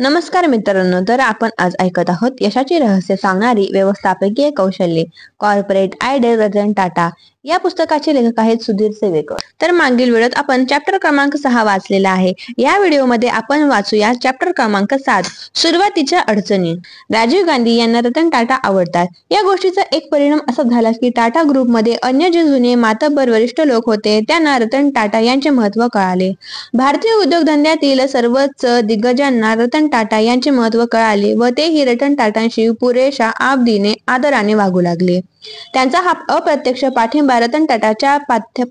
नमस्कार मित्रांनो, तर आपण आज ऐकत आहोत यशाची रहस्य सांगणारी व्यवस्थापकीय कौशल्ये, कॉर्पोरेट आयडिया रतन टाटा. या पुस्तकाचे लेखक आहेत सुधीर सेवेकर. तर मागील व्हिडिओत आपण चॅप्टर क्रमांक 6 वाचलेला आहे. या व्हिडिओमध्ये आपण वाचूया चॅप्टर क्रमांक 7, सुरुवातीच्या अडचणी. राजीव गांधी यांना रतन टाटा आवडतात. या गोष्टीचा एक परिणाम असा झाला की टाटा ग्रुपमध्ये अन्य जे जुने मातब्बर वरिष्ठ लोक होते त्यांना रतन टाटा यांचे महत्त्व कळाले. भारतीय उद्योगधंद्यातील सर्वच दिग्गजांना रतन टाटा यांचे महत्त्व कळाले व तेही रतन टाटांशी पुरेशा आबदीने आदराने वागू लागले. त्यांचा हा अप्रत्यक्ष पाठिंबा रतन टाटाच्या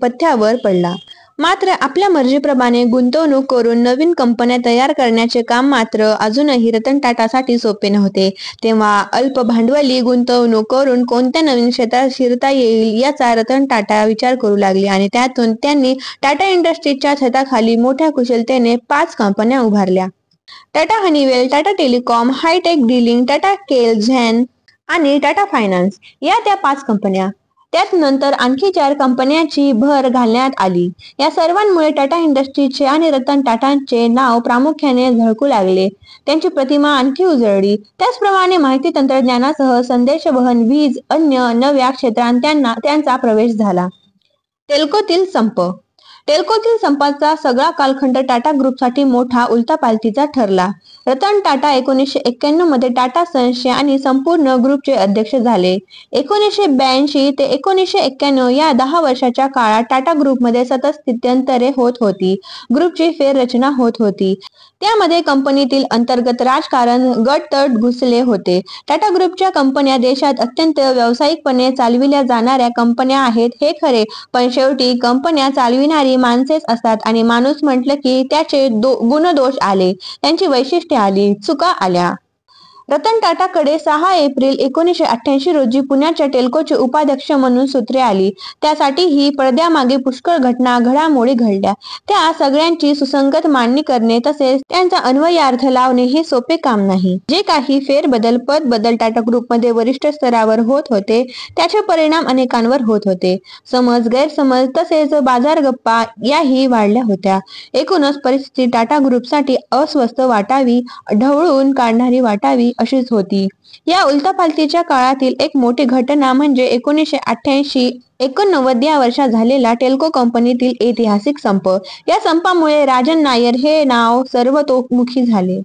पथ्यावर पडला. मात्र आपल्या मर्जीप्रमाणे गुंतवणूक करून नवीन कंपन्या तयार करण्याचे काम मात्र अजूनही रतन टाटासाठी सोपे नव्हते. तेव्हा अल्प भांडवली गुंतवणूक करून कोणत्या नवीन क्षेत्रात शिरता येईल याचा रतन टाटा विचार करू लागले आणि त्यातून त्यांनी टाटा इंडस्ट्रीजच्या छताखाली मोठ्या कुशलतेने 5 कंपन्या उभारल्या. Tata Honeywell, Tata telecom, hitech dealing, Tata केल झेन आणि टाटा फायनान्स या त्या 5 कंपन्या. त्यात नंतर आणखी 4 कंपन्यांची भर घालण्यात आली. या सर्वांमुळे टाटा इंडस्ट्रीजचे आणि रतन टाटांचे नाव प्रामुख्याने झळकू लागले. त्यांची प्रतिमा आणखी उजळली. त्याचप्रमाणे माहिती तंत्रज्ञानासह संदेशवहन, वीज, अन्य नव्या क्षेत्रांत त्यांचा प्रवेश झाला. टेल्कोतील संप. टेल्कोतील संपाचा सगळा कालखंड टाटा ग्रुपसाठी मोठा उलथापालथीचा ठरला. रतन टाटा 1991 मध्ये टाटा सन्सचे आणि संपूर्ण ग्रुपचे अध्यक्ष झाले. 1982 ते 1991 या 10 वर्षाच्या काळात टाटा ग्रुपमध्ये सतत स्थित्यंतरे होत होती. ग्रुपची फेररचना होत होती. त्यामध्ये कंपनीतील अंतर्गत राजकारण गटतट घुसले होते. टाटा ग्रुपच्या कंपन्या देशात अत्यंत व्यावसायिकपणे चालविल्या जाणाऱ्या कंपन्या आहेत हे खरे, पण शेवटी कंपन्या चालविणारी माणसेच असतात आणि माणूस म्हटलं की त्याचे गुणदोष आले, त्यांची वैशिष्ट्ये आली, चुका आल्या. रतन टाटाकडे 6 एप्रिल 1988 रोजी पुण्याच्या टेल्कोचे उपाध्यक्ष म्हणून सूत्रे आली. त्यासाठीही पडद्यामागे पुष्कळ घडामोडी घडल्या. त्या सगळ्यांची सुसंगत मांडणी करणे तसेच त्यांचा अन्वयार्थ लावणे हे सोपे काम नाही. जे काही फेरबदल पदबदल टाटा ग्रुपमध्ये वरिष्ठ स्तरावर होत होते त्याचे परिणाम अनेकांवर होत होते. समज, गैरसमज तसेच बाजार गप्पा याही वाढल्या होत्या. एकूणच परिस्थिती टाटा ग्रुपसाठी अस्वस्थ वाटावी, ढवळून काढणारी वाटावी अशीच होती. या उलथापालथीच्या काळातील एक मोठी घटना म्हणजे 1988-89 या वर्षात झालेला टेल्को कंपनीतील ऐतिहासिक संप. या संपामुळे राजन नायर हे नाव सर्वतोमुखी झाले.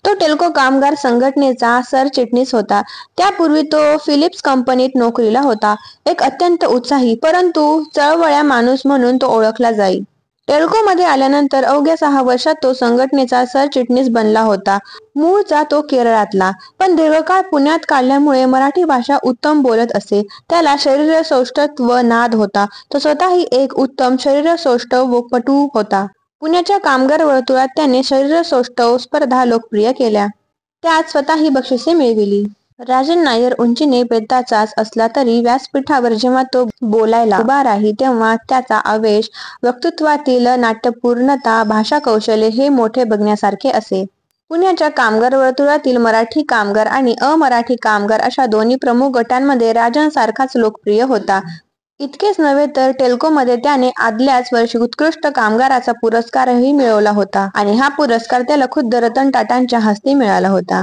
तो टेल्को कामगार संघटनेचा सरचिटणीस होता. त्यापूर्वी तो फिलिप्स कंपनीत नोकरीला होता. एक अत्यंत उत्साही परंतु चळवळ्या माणूस म्हणून तो ओळखला जाई. टेल्कोमध्ये आल्यानंतर अवघ्या 6 वर्षात तो संघटनेचा सरचिटणीस बनला होता. मूळचा तो केरळातला, पण दीर्घकाळ पुण्यात काढल्यामुळे मराठी भाषा उत्तम बोलत असे. त्याला शरीरसौष्ठव नाद होता. तो स्वतःही एक उत्तम शरीरसौष्ठवपटू होता. पुण्याच्या कामगार वर्तुळात त्याने शरीरसौष्ठव स्पर्धा लोकप्रिय केल्या. त्यात स्वतःही बक्षिसे मिळविली. राजन नायर उंचीने बेताचाच असला तरी व्यासपीठावर जेव्हा तो बोलायला उभा राही तेव्हा त्याचा आवेश, वक्तृत्वातील नाट्यपूर्णता, भाषा कौशल्य हे मोठे बघण्यासारखे असे. पुण्याच्या कामगार वर्तुळातील मराठी कामगार आणि अमराठी कामगार अशा दोन्ही प्रमुख गटांमध्ये राजन सारखाच लोकप्रिय होता. इतकेच नव्हे तर टेल्कोमध्ये त्याने आदल्याच वर्षी उत्कृष्ट कामगाराचा पुरस्कारही मिळवला होता आणि हा पुरस्कार त्याला खुद्द रतन टाटांच्या हस्ते मिळाला होता.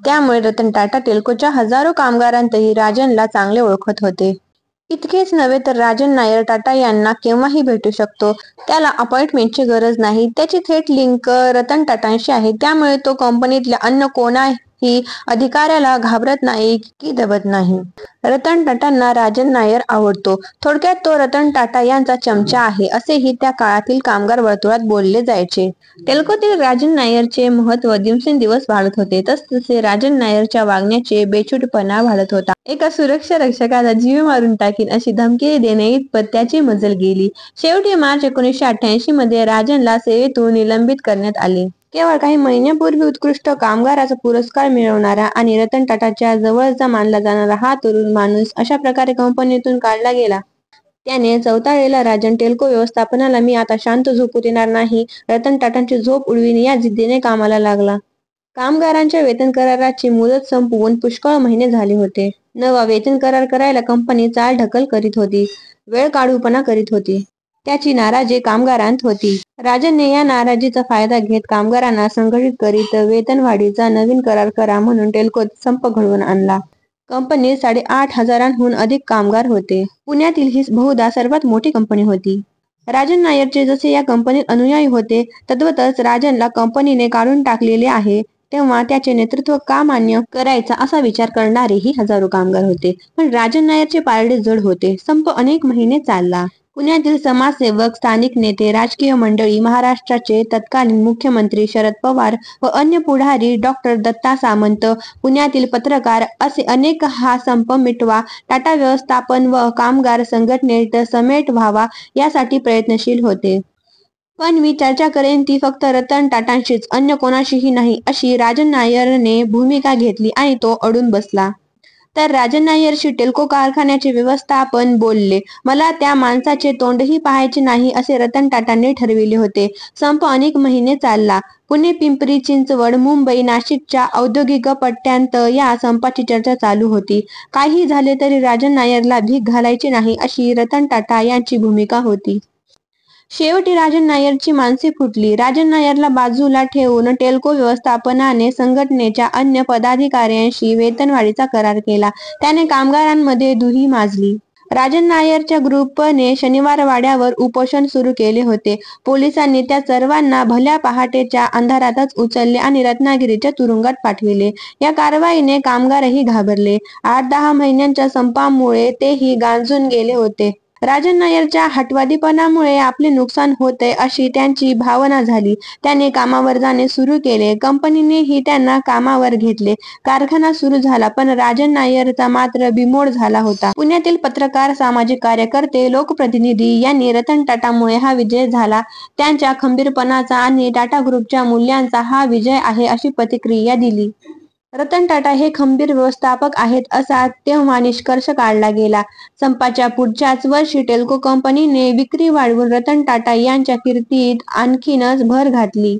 त्यामुळे रतन टाटा टेल्कोच्या हजारो कामगारांतही राजनला चांगले ओळखत होते. इतकेच नव्हे तर राजन नायर टाटा यांना केव्हाही भेटू शकतो. त्याला अपॉइंटमेंटची गरज नाही. त्याची थेट लिंक रतन टाटांशी आहे. त्यामुळे तो कंपनीतल्या अन्य कोणाही अधिकाऱ्याला घाबरत नाही की दबत नाही. रतन टाटांना राजन नायर आवडतो. थोडक्यात तो रतन टाटा यांचा चमचा आहे असेही त्या काळातील कामगार वर्तुळात बोलले जायचे. टेल्कोतील राजन नायरचे महत्त्व दिवसेंदिवस वाढत होते. तसतसे राजन नायरच्या वागण्याचे बेछूटपणा वाढत होता. एका सुरक्षा रक्षकाचा जीव मारून टाकीन अशी धमकी देणे इतपत त्याची मजल गेली. शेवटी मार्च 1988 मध्ये राजनला सेवेतून निलंबित करण्यात आले. केवळ काही महिन्यापूर्वी उत्कृष्ट कामगाराचा पुरस्कार मिळवणारा आणि रतन टाटाच्या जवळचा मानला जाणारा हा तरुण माणूस अशा प्रकारे कंपनीतून काढला गेला. त्याने चवताळलेला राजन टेल्को व्यवस्थापनाला मी आता शांत झोपू देणार नाही, रतन टाटांची झोप उडवीन या जिद्दीने कामाला लागला. कामगारांच्या वेतन कराराची मुदत संपवून पुष्कळ महिने झाले होते. नवा वेतन करार करायला कंपनी चालढकल करीत होती, वेळकाढूपणा करीत होती. त्याची नाराजी कामगारांत होती. राजनने या नाराजीचा फायदा घेत कामगारांना संघटित करीत वेतनवाढीचा नवीन करार करा म्हणून टेल्कोत संप घडवून आणला. कंपनीत 8,500हून अधिक कामगार होते. पुण्यातील ही बहुधा सर्वात मोठी कंपनी होती. राजन नायरचे जसे या कंपनीत अनुयायी होते, तद्वतच राजनला कंपनीने काढून टाकलेले आहे तेव्हा त्याचे नेतृत्व का मान्य करायचा असा विचार करणारेही हजारो कामगार होते. पण राजन नायरचे पारडे जड होते. संप अनेक महिने चालला. पुण्यातील समाजसेवक, स्थानिक नेते, राजकीय मंडळी, महाराष्ट्राचे तत्कालीन मुख्यमंत्री शरद पवार व अन्य पुढारी, डॉ. दत्ता सामंत, पुण्यातील पत्रकार असे अनेक हा संप मिटवा, टाटा व्यवस्थापन व कामगार संघटनेत समेट व्हावा यासाठी प्रयत्नशील होते. पण मी चर्चा करेन ती फक्त रतन टाटांशीच, अन्य कोणाशीही नाही अशी राजन नायरने भूमिका घेतली आणि तो अडून बसला. तर राजन नायरशी टेल्को कारखान्याचे व्यवस्थापन बोलले. मला त्या माणसाचे तोंडही पाहायचे नाही असे रतन टाटांनी ठरविले होते. संप अनेक महिने चालला. पुणे, पिंपरी चिंचवड, मुंबई, नाशिकच्या औद्योगिक पट्ट्यांत या संपाची चर्चा चालू होती. काही झाले तरी राजन नायरला भीक घालायची नाही अशी रतन टाटा यांची भूमिका होती. शेवटी राजन नायरची मानसे फुटली. राजन नायरला बाजूला ठेवून टेल्को व्यवस्थापनाने संघटनेच्या अन्य पदाधिकाऱ्यांशी वेतनवाढीचा करार केला. त्याने कामगारांमध्ये दुही माजली. राजन नायरच्या ग्रुपने शनिवार वाड्यावर उपोषण सुरू केले होते. पोलिसांनी त्या सर्वांना भल्या पहाटेच्या अंधारातच उचलले आणि रत्नागिरीच्या तुरुंगात पाठविले. या कारवाईने कामगारही घाबरले. 8-10 महिन्यांच्या संपामुळे तेही गांजून गेले होते. राजन नायरच्या हटवादीपणामुळे आपले नुकसान होते अशी त्यांची भावना झाली. त्याने कामावर जाणे सुरू केले. कंपनीनेही त्यांना कामावर घेतले. कारखाना सुरू झाला. पण राजन नायरचा मात्र बिमोड झाला होता. पुण्यातील पत्रकार, सामाजिक कार्यकर्ते, लोकप्रतिनिधी यांनी रतन टाटामुळे हा विजय झाला, त्यांच्या खंबीरपणाचा आणि टाटा ग्रुपच्या मूल्यांचा हा विजय आहे अशी प्रतिक्रिया दिली. रतन टाटा हे खंबीर व्यवस्थापक आहेत असा तेव्हा निष्कर्ष काढला गेला. संपाच्या पुढच्याच वर्षी टेल्को कंपनीने विक्री वाढवून रतन टाटा यांच्या कीर्तीत आणखीनच भर घातली.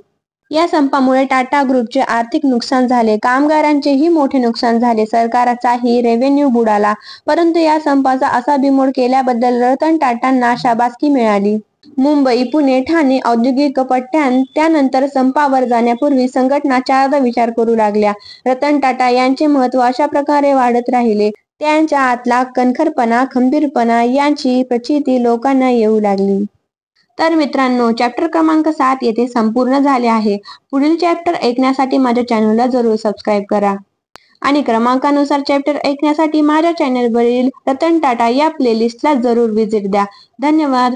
या संपामुळे टाटा ग्रुपचे आर्थिक नुकसान झाले. कामगारांचेही मोठे नुकसान झाले. सरकारचाही रेव्हेन्यू बुडाला. परंतु या संपाचा असा बिमोड केल्याबद्दल रतन टाटांना शाबासकी मिळाली. मुंबई, पुणे, ठाणे औद्योगिक पट्ट्यांत त्यानंतर संपावर जाण्यापूर्वी संघटना चारदा विचार करू लागल्या. रतन टाटा यांचे महत्त्व अशा प्रकारे वाढत राहिले. त्यांच्या आतला कणखरपणा, खंबीरपणा यांची प्रचिती लोकांना येऊ लागली. तर मित्रांनो, चॅप्टर क्रमांक 7 येथे संपूर्ण झाले आहे. पुढील चॅप्टर ऐकण्यासाठी माझ्या चॅनलला जरूर सबस्क्राईब करा आणि क्रमांकानुसार चॅप्टर ऐकण्यासाठी माझ्या चॅनलवरील रतन टाटा या प्लेलिस्टला जरूर व्हिजिट द्या. धन्यवाद.